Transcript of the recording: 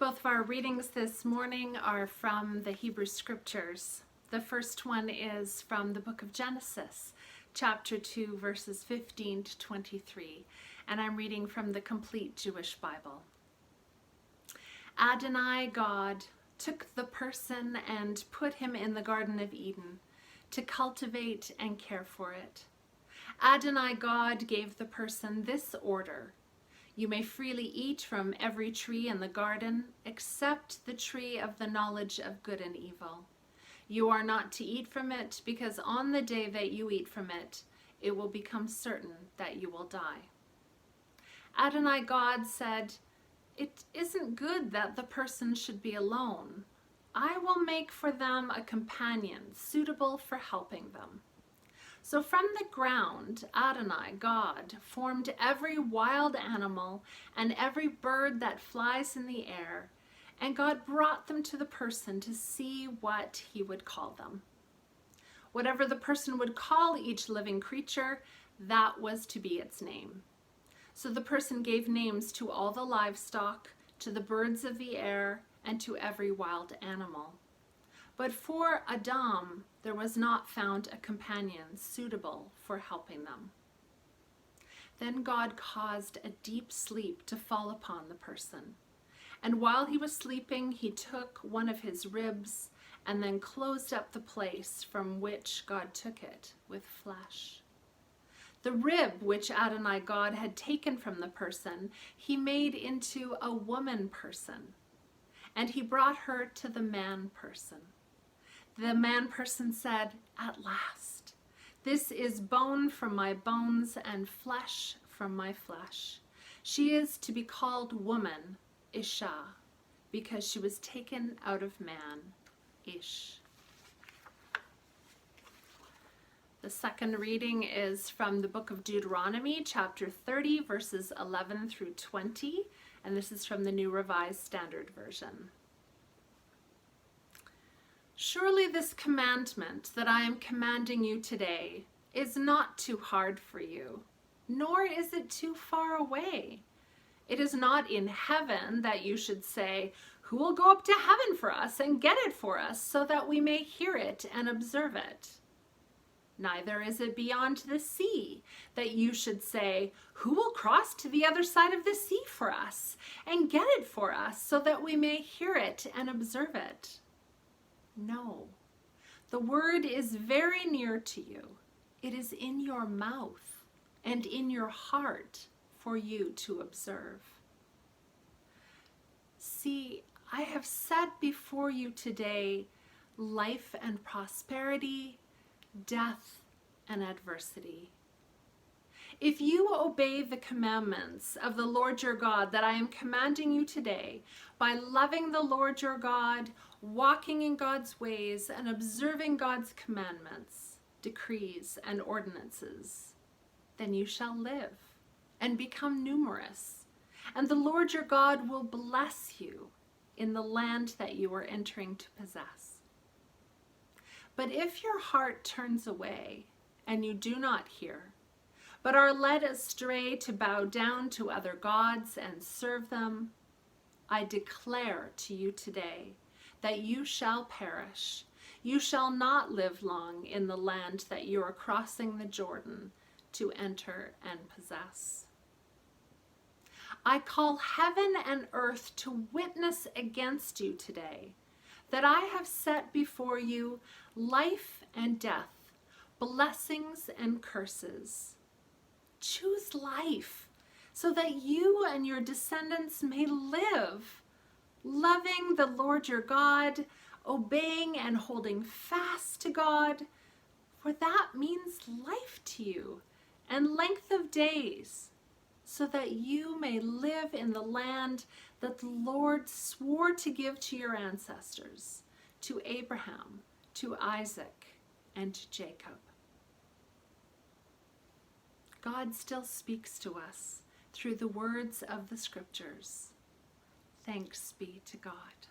Both of our readings this morning are from the Hebrew Scriptures. The first one is from the book of Genesis, chapter 2, verses 15 to 23, and I'm reading from the Complete Jewish Bible. Adonai, God, took the person and put him in the Garden of Eden to cultivate and care for it. Adonai, God, gave the person this order: you may freely eat from every tree in the garden, except the tree of the knowledge of good and evil. You are not to eat from it, because on the day that you eat from it, it will become certain that you will die. Adonai God said, "It isn't good that the person should be alone. I will make for them a companion suitable for helping them." So from the ground, Adonai, God, formed every wild animal and every bird that flies in the air, and God brought them to the person to see what he would call them. Whatever the person would call each living creature, that was to be its name. So the person gave names to all the livestock, to the birds of the air, and to every wild animal. But for Adam, there was not found a companion suitable for helping them. Then God caused a deep sleep to fall upon the person. And while he was sleeping, he took one of his ribs and then closed up the place from which God took it with flesh. The rib which Adonai God had taken from the person, he made into a woman person, and he brought her to the man person. The man person said, "At last, this is bone from my bones and flesh from my flesh. She is to be called woman, Isha, because she was taken out of man, Ish." The second reading is from the book of Deuteronomy, chapter 30, verses 11 through 20, and this is from the New Revised Standard Version. "Surely this commandment that I am commanding you today is not too hard for you, nor is it too far away. It is not in heaven that you should say, 'Who will go up to heaven for us and get it for us so that we may hear it and observe it?' Neither is it beyond the sea that you should say, 'Who will cross to the other side of the sea for us and get it for us so that we may hear it and observe it?' No, the word is very near to you. It is in your mouth and in your heart for you to observe. See, I have set before you today life and prosperity, death and adversity. If you obey the commandments of the Lord your God that I am commanding you today, by loving the Lord your God, walking in God's ways, and observing God's commandments, decrees, and ordinances, then you shall live and become numerous, and the Lord your God will bless you in the land that you are entering to possess. But if your heart turns away and you do not hear, but are led astray to bow down to other gods and serve them, I declare to you today that you shall perish. You shall not live long in the land that you are crossing the Jordan to enter and possess. I call heaven and earth to witness against you today that I have set before you life and death, blessings and curses. Choose life so that you and your descendants may live, loving the Lord your God, obeying and holding fast to God, for that means life to you and length of days, so that you may live in the land that the Lord swore to give to your ancestors, to Abraham, to Isaac, and to Jacob. God still speaks to us through the words of the Scriptures. Thanks be to God.